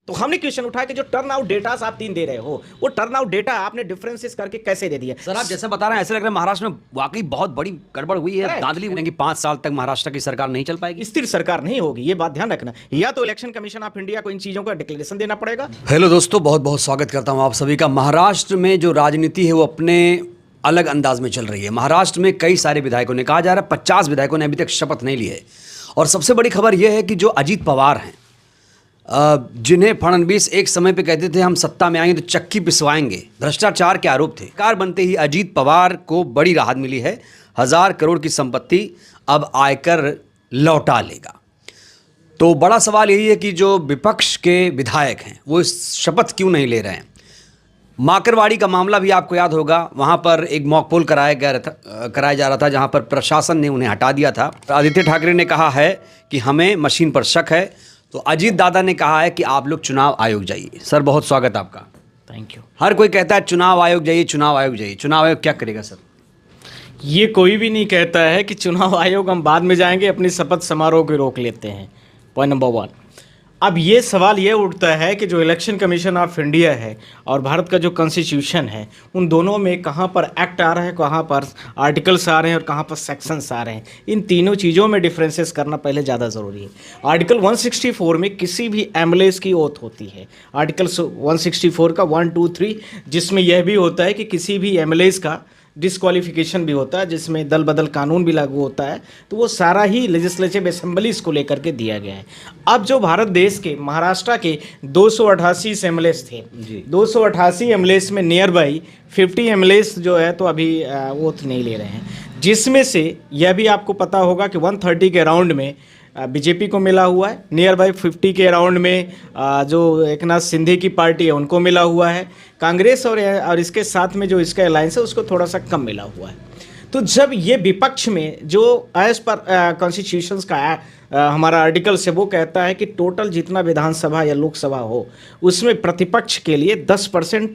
तो हमने क्वेश्चन उठाया कि जो टर्न आउट डेटा आप 3 दे रहे हो, वो टर्न आउट डेटा आपने डिफरेंसेस करके कैसे दे दिया? सर आप जैसे बता रहे हैं ऐसे लग रहा है महाराष्ट्र में वाकई बहुत बड़ी गड़बड़ हुई है। धांधली हुई है कि 5 साल तक महाराष्ट्र की सरकार नहीं चल पाएगी, स्थिर सरकार नहीं होगी, ये बात ध्यान रखना। या तो इलेक्शन कमीशन ऑफ इंडिया को इन चीजों का डिक्लेरेशन देना पड़ेगा। हेलो दोस्तों, बहुत बहुत स्वागत करता हूं आप सभी का। महाराष्ट्र में जो राजनीति है वो अपने अलग अंदाज में चल रही है। महाराष्ट्र में कई सारे विधायकों ने, कहा जा रहा है 50 विधायकों ने अभी तक शपथ नहीं ली है। और सबसे बड़ी खबर यह है कि जो अजीत पवार हैं, जिन्हें फडणवीस एक समय पे कहते थे हम सत्ता में आएंगे तो चक्की पिसवाएंगे, भ्रष्टाचार के आरोप थे। सरकार बनते ही अजीत पवार को बड़ी राहत मिली है। 1000 करोड़ की संपत्ति अब आयकर लौटा लेगा। तो बड़ा सवाल यही है कि जो विपक्ष के विधायक हैं वो इस शपथ क्यों नहीं ले रहे हैं। माकरवाड़ी का मामला भी आपको याद होगा, वहाँ पर एक मॉक पोल कराया जा रहा था जहाँ पर प्रशासन ने उन्हें हटा दिया था। आदित्य ठाकरे ने कहा है कि हमें मशीन पर शक है, तो अजीत दादा ने कहा है कि आप लोग चुनाव आयोग जाइए। सर बहुत स्वागत आपका। Thank you. हर कोई कहता है चुनाव आयोग जाइए, चुनाव आयोग जाइए। चुनाव आयोग क्या करेगा सर? ये कोई भी नहीं कहता है कि चुनाव आयोग हम बाद में जाएंगे, अपनी शपथ समारोह को रोक लेते हैं। Point number 1। अब ये सवाल ये उठता है कि जो इलेक्शन कमीशन ऑफ इंडिया है और भारत का जो कॉन्स्टिट्यूशन है, उन दोनों में कहाँ पर एक्ट आ रहा है, कहाँ पर आर्टिकल्स आ रहे हैं और कहाँ पर सेक्शंस आ रहे हैं। इन तीनों चीज़ों में डिफरेंसेस करना पहले ज़्यादा ज़रूरी है। आर्टिकल 164 में किसी भी एमएलएस की ओथ होती है। आर्टिकल 164 का 1, 2, 3, जिसमें यह भी होता है कि किसी भी एमएलएस का डिस्क्वालिफिकेशन भी होता है, जिसमें दल बदल कानून भी लागू होता है। तो वो सारा ही लेजिस्लेटिव असेंबलीज को लेकर के दिया गया है। अब जो भारत देश के महाराष्ट्र के 288 एमएलएस थे, 288 एमएलएस में नियर बाई 50 एमएलएस जो है तो अभी वोट नहीं ले रहे हैं, जिसमें से यह भी आपको पता होगा कि 130 के राउंड में बीजेपी को मिला हुआ है, नियर बाई 50 के राउंड में जो एकनाथ शिंदे की पार्टी है उनको मिला हुआ है, कांग्रेस और इसके साथ में जो इसका अलायंस है उसको थोड़ा सा कम मिला हुआ है। तो जब ये विपक्ष में जो एज पर कॉन्स्टिट्यूशन का हमारा आर्टिकल से वो कहता है कि टोटल जितना विधानसभा या लोकसभा हो उसमें प्रतिपक्ष के लिए 10%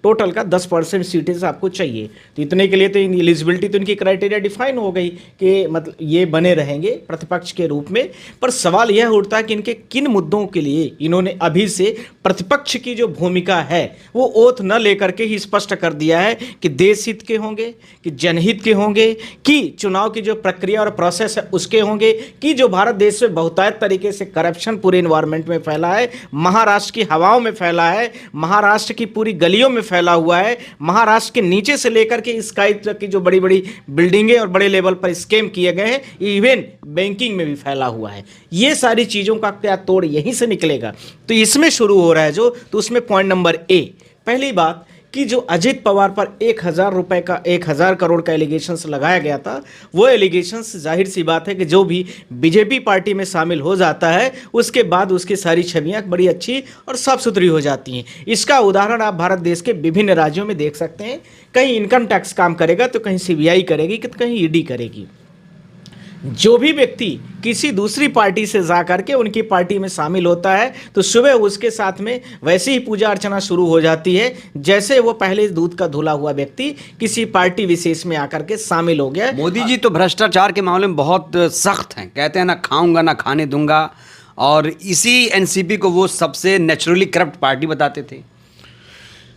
टोटल का 10% सीटें आपको चाहिए। तो इतने के लिए तो एलिजिबिलिटी तो इनकी क्राइटेरिया डिफाइन हो गई कि मतलब ये बने रहेंगे प्रतिपक्ष के रूप में। पर सवाल यह उठता है कि इनके किन मुद्दों के लिए इन्होंने अभी से प्रतिपक्ष की जो भूमिका है वो ओथ न लेकर के ही स्पष्ट कर दिया है कि देश हित के होंगे, कि जनहित के होंगे, कि चुनाव की जो प्रक्रिया और प्रोसेस है उसके होंगे, कि जो भारत देश में बहुतायत तरीके से करप्शन पूरे इन्वायरमेंट में फैला है, महाराष्ट्र की हवाओं में फैला है, महाराष्ट्र की पूरी गलियों में फैला हुआ है, महाराष्ट्र के नीचे से लेकर के स्काई तक की जो बड़ी बड़ी बिल्डिंगें और बड़े लेवल पर स्कैम किए गए हैं, इवन बैंकिंग में भी फैला हुआ है। ये सारी चीज़ों का क्या तोड़ यहीं से निकलेगा। तो इसमें शुरू हो रहा है जो, तो उसमें पॉइंट नंबर ए, पहली बात कि जो अजित पवार पर 1000 करोड़ का एलिगेशंस लगाया गया था, वो एलिगेशंस जाहिर सी बात है कि जो भी बीजेपी पार्टी में शामिल हो जाता है उसके बाद उसकी सारी छवियां बड़ी अच्छी और साफ सुथरी हो जाती हैं। इसका उदाहरण आप भारत देश के विभिन्न राज्यों में देख सकते हैं। कहीं इनकम टैक्स काम करेगा तो कहीं सीबीआई करेगी, तो कहीं ईडी करेगी। जो भी व्यक्ति किसी दूसरी पार्टी से जा करके उनकी पार्टी में शामिल होता है तो सुबह उसके साथ में वैसे ही पूजा अर्चना शुरू हो जाती है जैसे वो पहले दूध का धुला हुआ व्यक्ति किसी पार्टी विशेष में आकर के शामिल हो गया। मोदी जी तो भ्रष्टाचार के मामले में बहुत सख्त हैं, कहते हैं ना खाऊंगा ना खाने दूंगा, और इसी एनसीपी को वो सबसे नेचुरली करप्ट पार्टी बताते थे।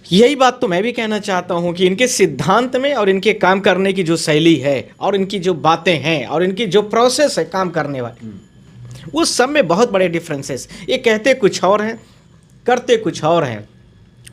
यही बात तो मैं भी कहना चाहता हूं कि इनके सिद्धांत में और इनके काम करने की जो शैली है और इनकी जो बातें हैं और इनकी जो प्रोसेस है काम करने वाली, उस सब में बहुत बड़े डिफरेंसेस। ये कहते कुछ और हैं, करते कुछ और हैं,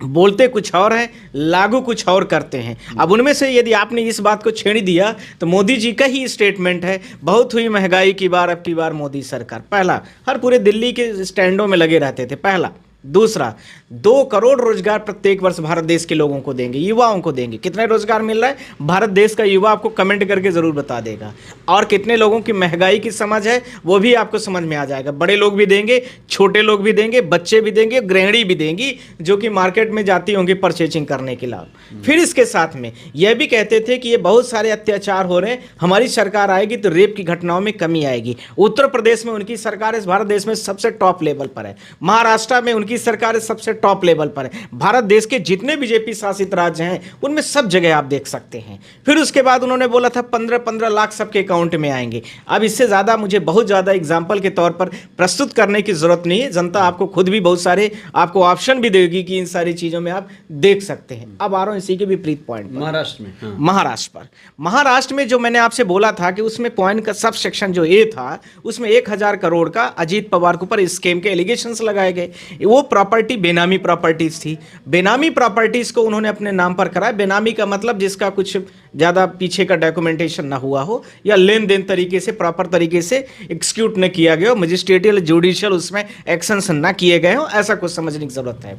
बोलते कुछ और हैं, लागू कुछ और करते हैं। अब उनमें से यदि आपने इस बात को छेड़ दिया तो मोदी जी का ही स्टेटमेंट है, बहुत हुई महंगाई की बार, अब की बार मोदी सरकार। पहला, हर पूरे दिल्ली के स्टैंडों में लगे रहते थे, पहला। दूसरा, 2 करोड़ रोजगार प्रत्येक वर्ष भारत देश के लोगों को देंगे, युवाओं को देंगे। कितने रोजगार मिल रहा है भारत देश का युवा आपको कमेंट करके जरूर बता देगा। और कितने लोगों की महंगाई की समझ है वो भी आपको समझ में आ जाएगा। बड़े लोग भी देंगे, छोटे लोग भी देंगे, बच्चे भी देंगे, गृहिणी भी देंगी जो कि मार्केट में जाती होंगी परचेजिंग करने के लिए। फिर इसके साथ में यह भी कहते थे कि ये बहुत सारे अत्याचार हो रहे हैं, हमारी सरकार आएगी तो रेप की घटनाओं में कमी आएगी। उत्तर प्रदेश में उनकी सरकार इस भारत देश में सबसे टॉप लेवल पर है, महाराष्ट्र में उनकी की सरकार सबसे टॉप लेवल पर है। भारत देश के जितने बीजेपी शासित राज्य हैं उनमें सब जगह आप देख सकते हैं। फिर उसके बाद उन्होंने बोला था 15-15 लाख सबके अकाउंट में आएंगे। अब इससे ज़्यादा मुझे बहुत ज़्यादा एग्जाम्पल के तौर पर प्रस्तुत करने की ज़रूरत नहीं है, जनता आपको खुद भी बहुत सारे आपको ऑप्शन भी देगी कि इन सारी चीज़ों में आप देख सकते हैं। अब आ रहा हूँ इसी के विपरीत पॉइंट पर, महाराष्ट्र में। हाँ। महाराष्ट्र में जो मैंने आपसे बोला था कि उसमें पॉइंट का सब सेक्शन जो ए था उसमें 1000 करोड़ का अजीत पवार के ऊपर स्कैम के एलिगेशंस लगाए गए। वो प्रॉपर्टी बेनामी प्रॉपर्टीज थी। बेनामी प्रॉपर्टीज को उन्होंने अपने नाम पर कराया। बेनामी का मतलब जिसका कुछ ज़्यादा पीछे का डॉक्यूमेंटेशन ना हुआ हो या लेन देन तरीके से प्रॉपर तरीके से एग्जीक्यूट न किया गया हो, मजिस्ट्रेटियल जुडिशियल उसमें एक्शंस ना किए गए हो, ऐसा कुछ समझने की जरूरत है।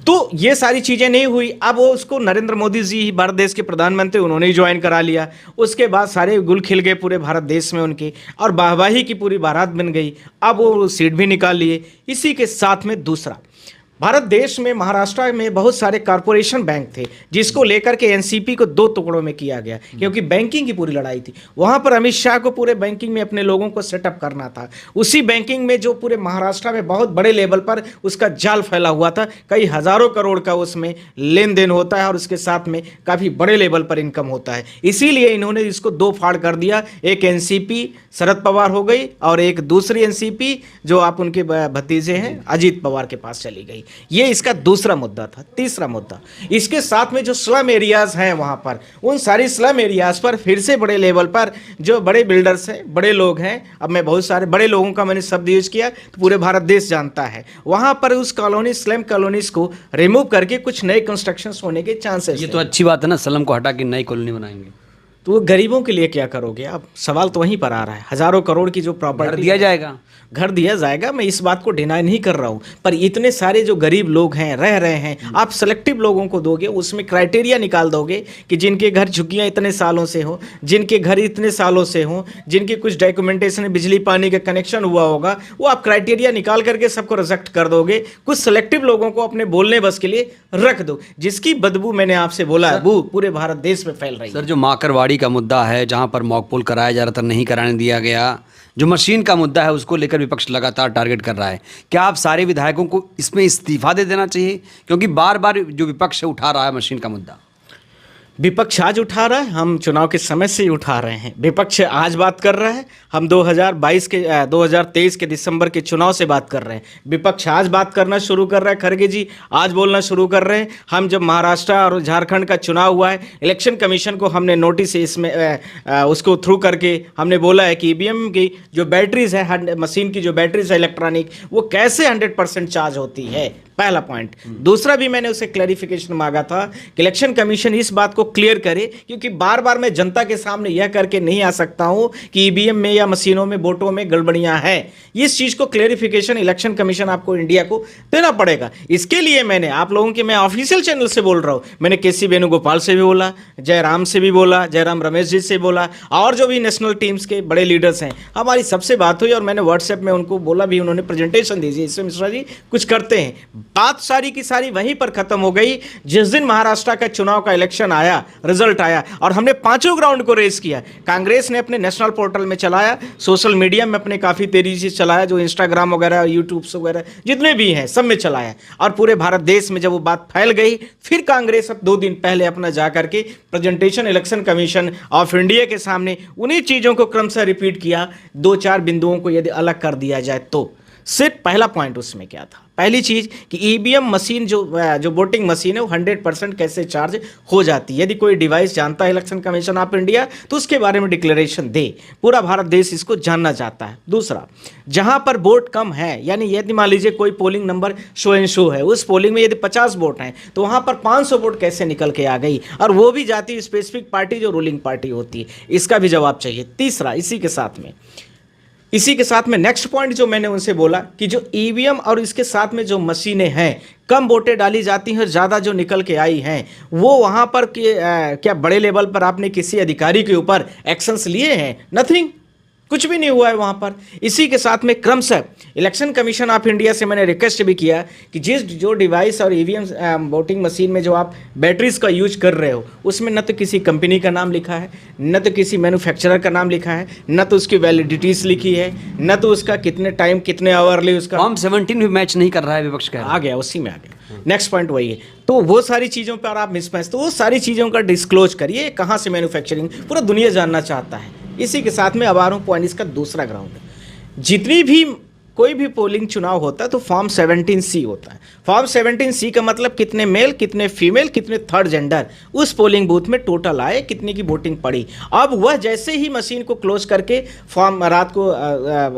तो ये सारी चीज़ें नहीं हुई। अब वो उसको नरेंद्र मोदी जी ही भारत देश के प्रधानमंत्री उन्होंने ही ज्वाइन करा लिया। उसके बाद सारे गुल खिल गए पूरे भारत देश में उनके, और वाहवाही की पूरी बारात बन गई। अब वो सीट भी निकाल लिए। इसी के साथ में दूसरा, भारत देश में महाराष्ट्र में बहुत सारे कॉरपोरेशन बैंक थे जिसको लेकर के एनसीपी को 2 टुकड़ों में किया गया, क्योंकि बैंकिंग की पूरी लड़ाई थी। वहां पर अमित शाह को पूरे बैंकिंग में अपने लोगों को सेटअप करना था। उसी बैंकिंग में जो पूरे महाराष्ट्र में बहुत बड़े लेवल पर उसका जाल फैला हुआ था, कई हजारों करोड़ का उसमें लेन देन होता है और उसके साथ में काफ़ी बड़े लेवल पर इनकम होता है। इसीलिए इन्होंने इसको 2 फाड़ कर दिया। एक एनसीपी शरद पवार हो गई और एक दूसरी एनसीपी जो आप उनके भतीजे हैं अजीत पवार के पास चली गई। ये इसका दूसरा मुद्दा था। तीसरा मुद्दा, इसके साथ में जो स्लम एरियाज हैं वहां पर, उन सारी स्लम एरियाज पर फिर से बड़े लेवल पर जो बड़े बिल्डर्स हैं, बड़े लोग हैं, अब मैं बहुत सारे बड़े लोगों का मैंने शब्द यूज किया तो पूरे भारत देश जानता है, वहां पर उस कॉलोनी स्लम कॉलोनीज को रिमूव करके कुछ नए कंस्ट्रक्शन होने के चांसेस। ये तो अच्छी बात है ना, स्लम को हटा के नई कॉलोनी बनाएंगे तो वो गरीबों के लिए क्या करोगे आप? सवाल तो वहीं पर आ रहा है। हजारों करोड़ की जो प्रॉपर्टी दिया जाएगा, घर दिया जाएगा, मैं इस बात को डिनाई नहीं कर रहा हूँ, पर इतने सारे जो गरीब लोग हैं रह रहे हैं, आप सेलेक्टिव लोगों को दोगे, उसमें क्राइटेरिया निकाल दोगे कि जिनके घर झुग्गियाँ इतने सालों से हो, जिनके घर इतने सालों से हो, जिनके कुछ डॉक्यूमेंटेशन बिजली पानी का कनेक्शन हुआ होगा, वो आप क्राइटेरिया निकाल करके सबको रिजेक्ट कर दोगे। कुछ सेलेक्टिव लोगों को अपने बोलने बस के लिए रख दो, जिसकी बदबू मैंने आपसे बोला है वो पूरे भारत देश में फैल रही है। सर, जो माकरवाड़ी का मुद्दा है, जहां पर मॉकपोल कराया जा रहा था, नहीं कराने दिया गया, जो मशीन का मुद्दा है, उसको लेकर विपक्ष लगातार टारगेट कर रहा है। क्या आप सारे विधायकों को इसमें इस्तीफा दे देना चाहिए? क्योंकि बार बार जो विपक्ष है उठा रहा है मशीन का मुद्दा। विपक्ष आज उठा रहा है, हम चुनाव के समय से ही उठा रहे हैं। विपक्ष आज बात कर रहा है, हम 2023 के दिसंबर के चुनाव से बात कर रहे हैं। विपक्ष आज बात करना शुरू कर रहा है, खड़गे जी आज बोलना शुरू कर रहे हैं। हम जब महाराष्ट्र और झारखंड का चुनाव हुआ है, इलेक्शन कमीशन को हमने नोटिस इसमें उसको थ्रू करके हमने बोला है कि ईवीएम की जो बैटरीज है, मशीन की जो बैटरीज है इलेक्ट्रॉनिक, वो कैसे 100% चार्ज होती है, पहला पॉइंट। दूसरा भी मैंने उसे क्लैरिफिकेशन मांगा था कि इलेक्शन कमीशन इस बात को क्लियर करे, क्योंकि बार बार मैं जनता के सामने यह करके नहीं आ सकता हूं कि ईवीएम में या मशीनों में वोटों में गड़बड़ियां हैं। इस चीज को क्लैरिफिकेशन इलेक्शन कमीशन आपको इंडिया को देना पड़ेगा। इसके लिए मैंने आप लोगों के, मैं ऑफिशियल चैनल से बोल रहा हूं, मैंने केसी वेणुगोपाल से भी बोला, जयराम से भी बोला, जयराम रमेश जी से बोला, और जो भी नेशनल टीम्स के बड़े लीडर्स हैं, हमारी सबसे बात हुई और मैंने व्हाट्सएप में उनको बोला भी, उन्होंने प्रेजेंटेशन दीजिए, इससे मिश्रा जी कुछ करते हैं। बात सारी की सारी वहीं पर खत्म हो गई जिस दिन महाराष्ट्र का चुनाव का इलेक्शन आया, रिजल्ट आया, और हमने 5 ग्राउंड को रेस किया। कांग्रेस ने अपने नेशनल पोर्टल में चलाया, सोशल मीडिया में अपने काफ़ी तेजी से चलाया, जो इंस्टाग्राम वगैरह यूट्यूब वगैरह जितने भी हैं सब में चलाया, और पूरे भारत देश में जब वो बात फैल गई, फिर कांग्रेस अब 2 दिन पहले अपना जाकर के presentation election commission of India के सामने उन्हीं चीज़ों को क्रमशः रिपीट किया। 2-4 बिंदुओं को यदि अलग कर दिया जाए तो सिर्फ पहला पॉइंट उसमें क्या था, पहली चीज कि ईवीएम मशीन जो वोटिंग मशीन है वो 100% कैसे चार्ज हो जाती है। यदि कोई डिवाइस जानता है इलेक्शन कमीशन ऑफ इंडिया तो उसके बारे में डिक्लेरेशन दे, पूरा भारत देश इसको जानना चाहता है। दूसरा, जहां पर वोट कम है, यानी यदि मान लीजिए कोई polling number show and show है, उस पोलिंग में यदि 50 वोट हैं तो वहां पर 500 वोट कैसे निकल के आ गई, और वो भी जाती है स्पेसिफिक पार्टी जो रूलिंग पार्टी होती है, इसका भी जवाब चाहिए। तीसरा, इसी के साथ में नेक्स्ट पॉइंट जो मैंने उनसे बोला कि जो ईवीएम और इसके साथ में जो मशीनें हैं, कम वोटें डाली जाती हैं और ज़्यादा जो निकल के आई हैं, वो वहाँ पर क्या बड़े लेवल पर आपने किसी अधिकारी के ऊपर एक्शंस लिए हैं? नथिंग, कुछ भी नहीं हुआ है वहाँ पर। इसी के साथ में क्रमशः इलेक्शन कमीशन ऑफ इंडिया से मैंने रिक्वेस्ट भी किया कि जो डिवाइस और ईवीएम वोटिंग मशीन में जो आप बैटरीज का यूज कर रहे हो, उसमें न तो किसी कंपनी का नाम लिखा है, न तो किसी मैन्युफैक्चरर का नाम लिखा है, न तो उसकी वैलिडिटीज लिखी है, न तो उसका कितने टाइम कितने आवरली उसका फॉर्म 17 भी मैच नहीं कर रहा है, विपक्ष कह रहा है। आ गया, उसी में आ गया। नेक्स्ट पॉइंट वही है। तो वो सारी चीज़ों पर आप मिसमैच, तो वो सारी चीज़ों का डिस्क्लोज करिए, कहाँ से मैन्युफैक्चरिंग पूरा दुनिया जानना चाहता है। इसी के साथ में अब आ रहा हूँ पॉइंट इसका दूसरा ग्राउंड। जितनी भी कोई भी पोलिंग चुनाव होता है तो फॉर्म 17C होता है। फॉर्म 17C का मतलब कितने मेल, कितने फीमेल, कितने थर्ड जेंडर उस पोलिंग बूथ में टोटल आए, कितनी की वोटिंग पड़ी। अब वह जैसे ही मशीन को क्लोज करके फॉर्म रात को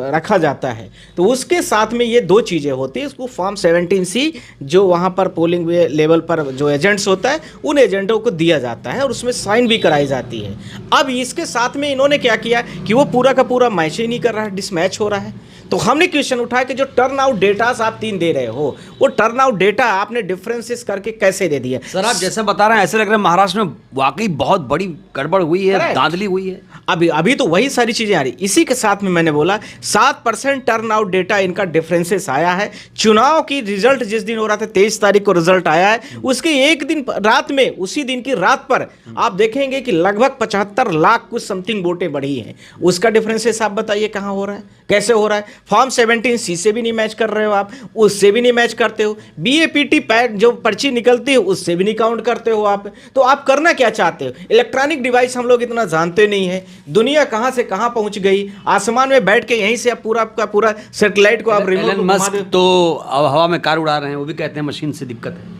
रखा जाता है तो उसके साथ में ये दो चीज़ें होती हैं। उसको फॉर्म 17C जो वहाँ पर पोलिंग लेवल पर जो एजेंट्स होता है उन एजेंटों को दिया जाता है और उसमें साइन भी कराई जाती है। अब इसके साथ में इन्होंने क्या किया कि वो पूरा का पूरा मैच ही नहीं कर रहा है, डिसमैच हो रहा है। तो हमने क्वेश्चन उठाया कि जो टर्न आउट डेटास आप 3 दे रहे हो, वो टर्न आउट डेटा आपने डिफरेंसेस करके कैसे दे दिया? सर आप जैसे बता रहे हैं ऐसे लग रहा है महाराष्ट्र में वाकई बहुत बड़ी गड़बड़ हुई है, धांधली हुई है। अभी तो वही सारी चीजें आ रही। इसी के साथ में मैंने बोला 7% टर्न आउट डेटा इनका डिफरेंसेस आया है। चुनाव की रिजल्ट जिस दिन हो रहा था 23 तारीख को रिजल्ट आया है, उसके एक दिन रात में, उसी दिन की रात पर आप देखेंगे कि लगभग 75 लाख कुछ समथिंग वोटें बढ़ी हैं। उसका डिफरेंसेस आप बताइए कहाँ हो रहा है, कैसे हो रहा है? फॉर्म 17C से भी नहीं मैच कर रहे हो आप, उससे भी नहीं मैच करते हो, BAPT पैड जो पर्ची निकलती है उससे भी नहीं काउंट करते हो आप। तो आप करना क्या चाहते हो? इलेक्ट्रॉनिक डिवाइस हम लोग इतना जानते नहीं है, दुनिया कहां से कहां पहुंच गई। आसमान में बैठ के यहीं से आप पूरा का पूरा सैटेलाइट को आप रिमोट एलन मस्क तो अब हवा में कार उड़ा रहे हैं, वो भी कहते हैं मशीन से दिक्कत है।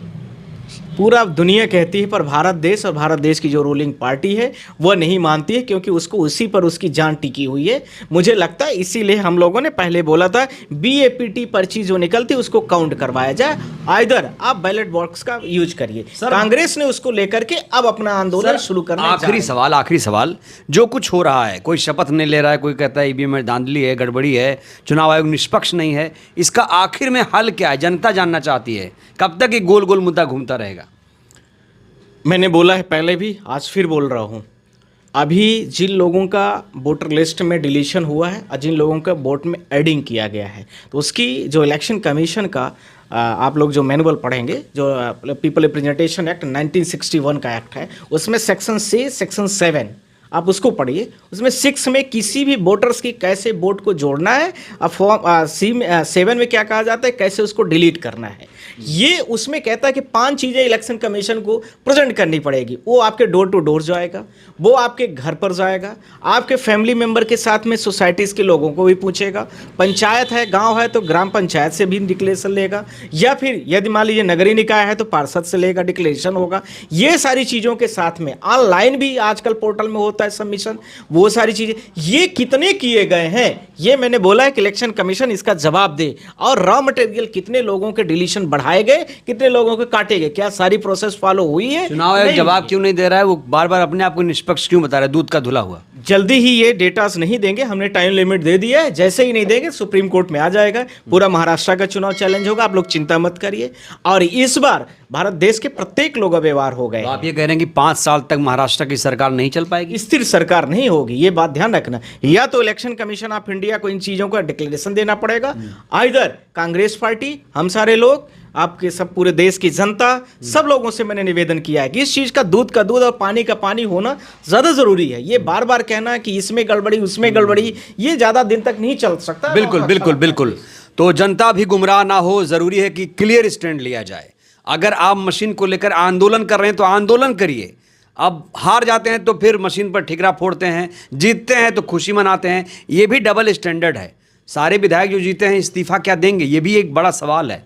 पूरा दुनिया कहती है, पर भारत देश और भारत देश की जो रूलिंग पार्टी है वह नहीं मानती है, क्योंकि उसको उसी पर उसकी जान टिकी हुई है। मुझे लगता है इसीलिए हम लोगों ने पहले बोला था BAPT पर्ची जो निकलती है उसको काउंट करवाया जाए, आइदर आप बैलेट बॉक्स का यूज करिए। कांग्रेस ने उसको लेकर के अब अपना आंदोलन शुरू करना। आखिरी सवाल, जो कुछ हो रहा है, कोई शपथ नहीं ले रहा है, कोई कहता है ईवीएम में धांधली है, गड़बड़ी है, चुनाव आयोग निष्पक्ष नहीं है, इसका आखिर में हल क्या है? जनता जानना चाहती है। कब तक ये गोल गोल मुद्दा घूमता रहेगा? मैंने बोला है पहले भी, आज फिर बोल रहा हूँ। अभी जिन लोगों का वोटर लिस्ट में डिलीशन हुआ है और जिन लोगों का वोट में एडिंग किया गया है, तो उसकी जो इलेक्शन कमीशन का आप लोग जो मैनुअल पढ़ेंगे, जो पीपल रिप्रेजेंटेशन एक्ट 1961 का एक्ट है, उसमें सेक्शन 6, सेक्शन 7 आप उसको पढ़िए। उसमें 6 में किसी भी वोटर्स की कैसे वोट को जोड़ना है, और फॉर्म 7 में क्या कहा जाता है, कैसे उसको डिलीट करना है। ये उसमें कहता है कि 5 चीज़ें इलेक्शन कमीशन को प्रेजेंट करनी पड़ेगी। वो आपके डोर टू डोर जाएगा, वो आपके घर पर जाएगा, आपके फैमिली मेंबर के साथ में सोसाइटीज़ के लोगों को भी पूछेगा, पंचायत है, गांव है तो ग्राम पंचायत से भी डिक्लेरेशन लेगा, या फिर यदि मान लीजिए नगरीय निकाय है तो पार्षद से लेगा, डिक्लेरेशन होगा। ये सारी चीज़ों के साथ में ऑनलाइन भी आजकल पोर्टल में होता है सबमिशन, वो सारी चीज़ें। ये कितने किए गए हैं, ये मैंने बोला है कि इलेक्शन कमीशन इसका जवाब दे। और रॉ मटेरियल कितने लोगों के डिलीशन बढ़ाए गए, कितने लोगों के काटे गए, क्या सारी प्रोसेस फॉलो हुई है? चुनाव आयोग जवाब क्यों नहीं दे रहा है? वो बार बार अपने आप को निष्पक्ष क्यों बता रहा है? दूध का धुला हुआ। जल्दी ही ये डेटास नहीं देंगे, हमने टाइम लिमिट दे दिया है। जैसे ही नहीं देंगे सुप्रीम कोर्ट में आ जाएगा, पूरा महाराष्ट्र का चुनाव चैलेंज होगा। आप लोग चिंता मत करिए। और इस बार भारत देश के प्रत्येक लोग अवेवार हो गए। तो आप ये कह रहे हैं कि 5 साल तक महाराष्ट्र की सरकार नहीं चल पाएगी? स्थिर सरकार नहीं होगी, ये बात ध्यान रखना। या तो इलेक्शन कमीशन ऑफ इंडिया को इन चीजों का डिक्लेरेशन देना पड़ेगा, आइदर कांग्रेस पार्टी, हम सारे लोग, आपके सब पूरे देश की जनता, सब लोगों से मैंने निवेदन किया है कि इस चीज का दूध का दूध और पानी का पानी होना ज्यादा जरूरी है। ये बार बार कहना कि इसमें गड़बड़ी उसमें गड़बड़ी, ये ज्यादा दिन तक नहीं चल सकता। बिल्कुल बिल्कुल बिल्कुल। तो जनता भी गुमराह ना हो, जरूरी है कि क्लियर स्टैंड लिया जाए। अगर आप मशीन को लेकर आंदोलन कर रहे हैं तो आंदोलन करिए। अब हार जाते हैं तो फिर मशीन पर ठिकरा फोड़ते हैं, जीतते हैं तो खुशी मनाते हैं, ये भी डबल स्टैंडर्ड है। सारे विधायक जो जीते हैं इस्तीफा क्या देंगे, ये भी एक बड़ा सवाल है।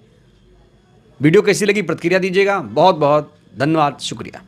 वीडियो कैसी लगी प्रतिक्रिया दीजिएगा। बहुत बहुत धन्यवाद, शुक्रिया।